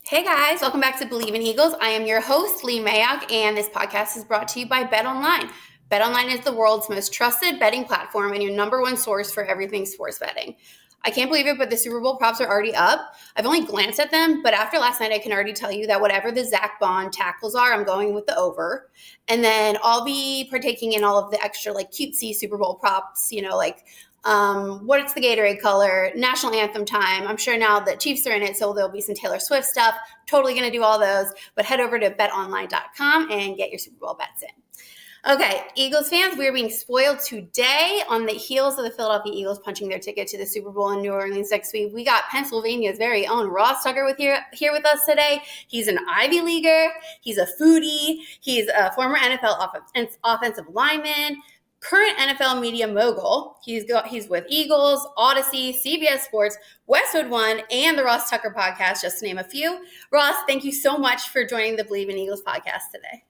Hey guys, welcome back to Believe in Eagles. I am your host, Leigh Mayock, and this podcast is brought to you by BetOnline. BetOnline is the world's most trusted betting platform and your number one source for everything sports betting. I can't believe it, but the Super Bowl props are already up. I've only glanced at them, but after last night, I can already tell you that whatever the Zach Bond tackles are, I'm going with the over. And then I'll be partaking in all of the extra cutesy Super Bowl props, what's the Gatorade color, national anthem time. I'm sure now that Chiefs are in it, so there'll be some Taylor Swift stuff. Totally going to do all those, but head over to betonline.com and get your Super Bowl bets in. Okay, Eagles fans, we're being spoiled today on the heels of the Philadelphia Eagles punching their ticket to the Super Bowl in New Orleans next week. We got Pennsylvania's very own Ross Tucker here with us today. He's an Ivy Leaguer. He's a foodie. He's a former NFL offensive lineman, current NFL media mogul. He's with Eagles, Odyssey, CBS Sports, Westwood One, and the Ross Tucker podcast, just to name a few. Ross, thank you so much for joining the Believe in Eagles podcast today.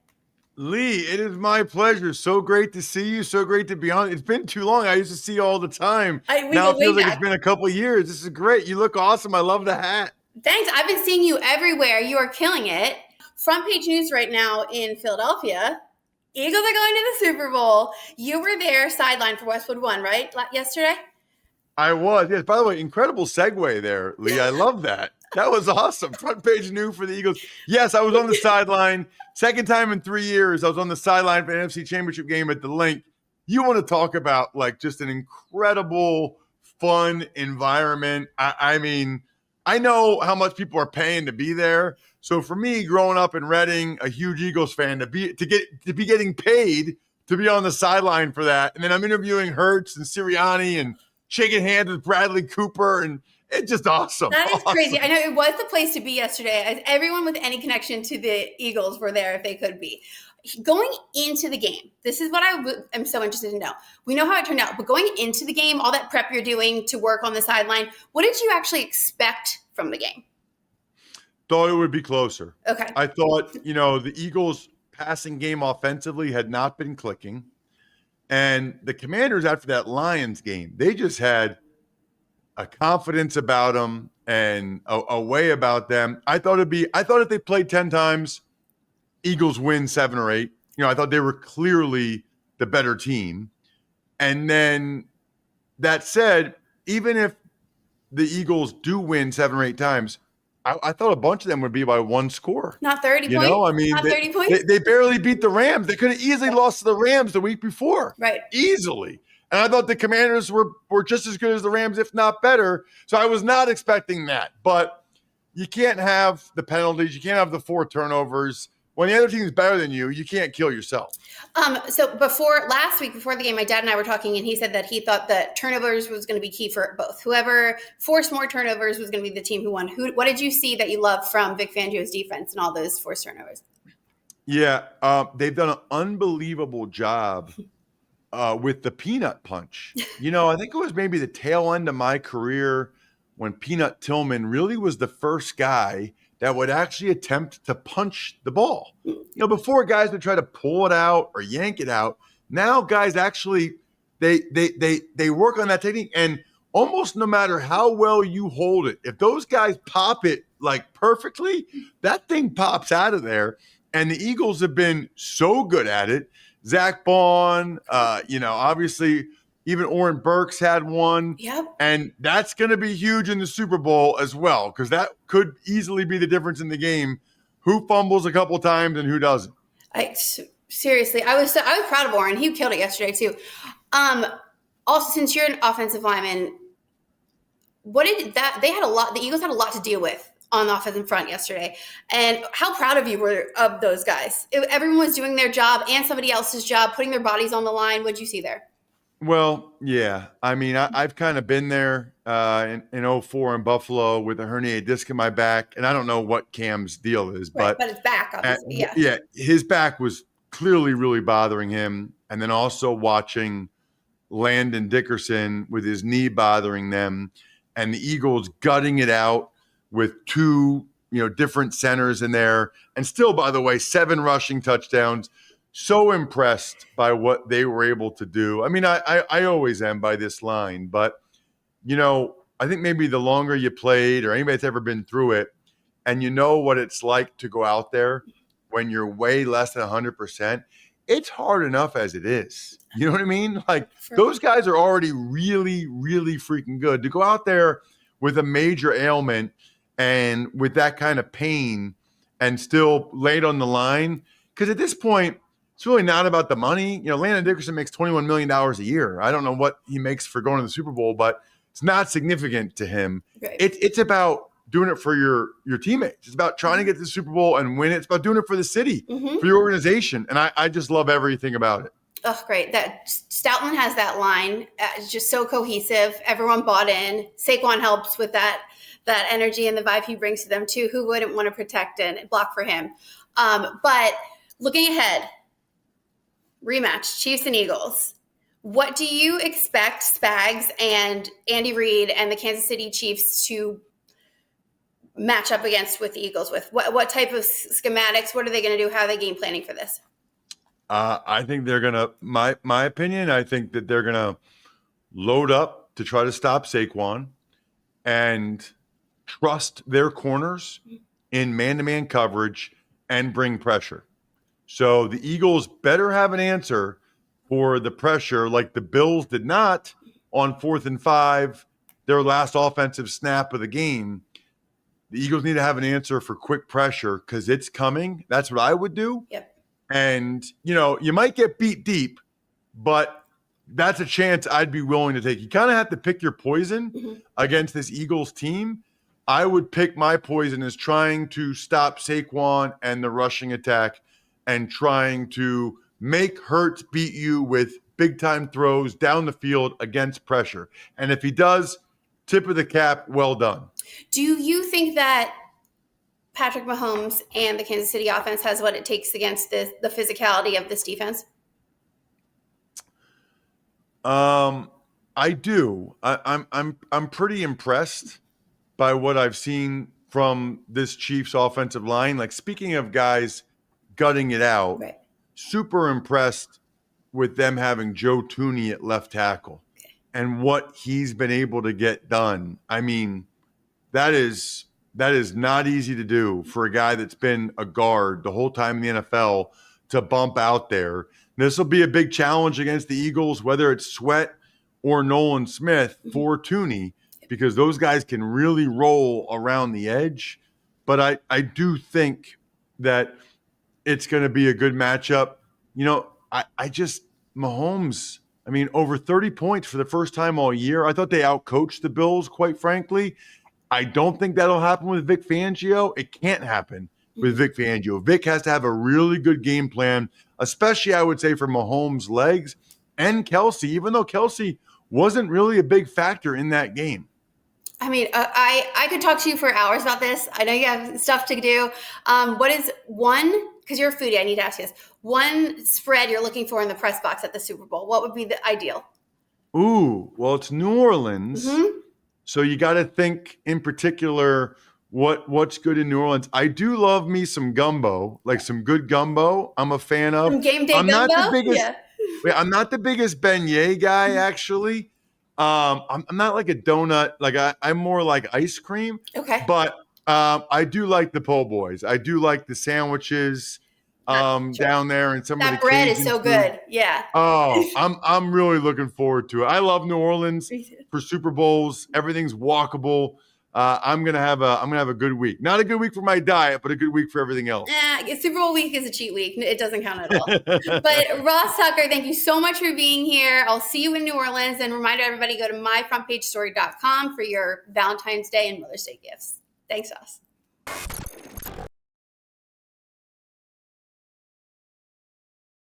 Leigh, it is my pleasure. So great to see you. So great to be on. It's been too long. I used to see you all the time. Now it feels like it's been a couple of years. This is great. You look awesome. I love the hat. Thanks. I've been seeing you everywhere. You are killing it. Front page news right now in Philadelphia. Eagles are going to the Super Bowl. You were there sideline for Westwood One, right? Yesterday? I was. Yes. By the way, incredible segue there, Leigh. I love that. That was awesome. Front page news for the Eagles. Yes, I was on the sideline. Second time in 3 years, I was on the sideline for an NFC Championship game at the Link. You want to talk about just an incredible, fun environment. I mean, I know how much people are paying to be there. So for me, growing up in Reading, a huge Eagles fan, to be getting paid to be on the sideline for that, and then I'm interviewing Hurts and Sirianni and shaking hands with Bradley Cooper, and it's just awesome. That is crazy. I know it was the place to be yesterday. As everyone with any connection to the Eagles were there if they could be. Going into the game, this is what I'm so interested to know. We know how it turned out, but going into the game, all that prep you're doing to work on the sideline, what did you actually expect from the game? Thought it would be closer. Okay. I thought, the Eagles' passing game offensively had not been clicking. And the Commanders, after that Lions game, they just had a confidence about them and a way about them. I thought if they played 10 times, Eagles win 7 or 8. I thought they were clearly the better team. And then that said, even if the Eagles do win 7 or 8 times, I thought a bunch of them would be by one score. Not 30 points. I mean, not 30 points. They barely beat the Rams. They could have easily lost to the Rams the week before. Right. Easily. And I thought the Commanders were just as good as the Rams, if not better. So I was not expecting that. But you can't have the penalties. You can't have the 4 turnovers. When the other team is better than you, you can't kill yourself. So last week, before the game, my dad and I were talking, and he said that he thought that turnovers was going to be key for both. Whoever forced more turnovers was going to be the team who won. What did you see that you loved from Vic Fangio's defense and all those forced turnovers? Yeah, they've done an unbelievable job with the peanut punch. I think it was maybe the tail end of my career when Peanut Tillman really was the first guy that would actually attempt to punch the ball. Before guys would try to pull it out or yank it out. Now guys actually they work on that technique, and almost no matter how well you hold it, if those guys pop it perfectly, that thing pops out of there. And the Eagles have been so good at it. Zach Bond, obviously even Oren Burks had one. Yep. And that's going to be huge in the Super Bowl as well, because that could easily be the difference in the game. Who fumbles a couple times and who doesn't? Seriously, I was proud of Oren. He killed it yesterday too. Also, since you're an offensive lineman, the Eagles had a lot to deal with on the offensive front yesterday. And how proud of you were of those guys? Everyone was doing their job and somebody else's job, putting their bodies on the line. What'd you see there? Well, yeah. I mean, I've kind of been there in 2004 in Buffalo with a herniated disc in my back. And I don't know what Cam's deal is. Right, but it's back, obviously. Yeah. Yeah, his back was clearly really bothering him. And then also watching Landon Dickerson with his knee bothering them. And the Eagles gutting it out with 2 different centers in there. And still, by the way, 7 rushing touchdowns. So impressed by what they were able to do. I mean, I always am by this line, but, I think maybe the longer you played or anybody that's ever been through it, and you know what it's like to go out there when you're way less than 100%, it's hard enough as it is. You know what I mean? Like those guys are already really, really freaking good. To go out there with a major ailment and with that kind of pain and still laid on the line, because at this point, it's really not about the money. You know, Landon Dickerson makes $21 million a year. I don't know what he makes for going to the Super Bowl, but it's not significant to him. Right. It's about doing it for your teammates. It's about trying to get to the Super Bowl and win it. It's about doing it for the city, for your organization. And I just love everything about it. Oh, great. That Stoutland has that line. It's just so cohesive. Everyone bought in. Saquon helps with that energy and the vibe he brings to them too. Who wouldn't want to protect and block for him? But looking ahead, rematch, Chiefs and Eagles. What do you expect Spags and Andy Reid and the Kansas City Chiefs to match up against with the Eagles with? What type of schematics? What are they going to do? How are they game planning for this? I think they're going to, my opinion, I think that they're going to load up to try to stop Saquon and trust their corners in man-to-man coverage and bring pressure. So the Eagles better have an answer for the pressure like the Bills did not on 4th and 5, their last offensive snap of the game. The Eagles need to have an answer for quick pressure because it's coming. That's what I would do. Yep. And, you know, you might get beat deep, but that's a chance I'd be willing to take. You kind of have to pick your poison against this Eagles team. I would pick my poison as trying to stop Saquon and the rushing attack and trying to make Hurts beat you with big-time throws down the field against pressure. And if he does, tip of the cap, well done. Do you think that Patrick Mahomes and the Kansas City offense has what it takes against the physicality of this defense? I do. I'm pretty impressed by what I've seen from this Chiefs offensive line. Like, speaking of guys gutting it out, Right. super impressed with them having Joe Thuney at left tackle and what he's been able to get done. I mean, that is not easy to do for a guy that's been a guard the whole time in the NFL to bump out there. This will be a big challenge against the Eagles, whether it's Sweat or Nolan Smith for Thuney, because those guys can really roll around the edge. But I do think that it's going to be a good matchup. You know, Mahomes, I mean, over 30 points for the first time all year. I thought they outcoached the Bills, quite frankly. I don't think that'll happen with Vic Fangio. It can't happen with Vic Fangio. Vic has to have a really good game plan, especially, I would say, for Mahomes' legs and Kelsey, even though Kelsey wasn't really a big factor in that game. I mean, I could talk to you for hours about this. I know you have stuff to do. What is one, because you're a foodie, I need to ask you this, one spread you're looking for in the press box at the Super Bowl? What would be the ideal? Ooh, well, it's New Orleans. So you got to think in particular what's good in New Orleans. I do love me some gumbo, like some good gumbo. I'm a fan of. Some game day I'm gumbo? not the biggest. Yeah. I'm not the biggest beignet guy, actually. I'm not like a donut. Like I'm more like ice cream. Okay. But I do like the po' boys. I do like the sandwiches down there, and some of the That bread is Cajun so food. good. Yeah. Oh, I'm really looking forward to it. I love New Orleans for Super Bowls. Everything's walkable. I'm gonna have a good week. Not a good week for my diet, but a good week for everything else. Super Bowl week is a cheat week. It doesn't count at all. But Ross Tucker, thank you so much for being here. I'll see you in New Orleans, and remind everybody, go to myfrontpagestory.com for your Valentine's Day and Mother's Day gifts. Thanks, Ross.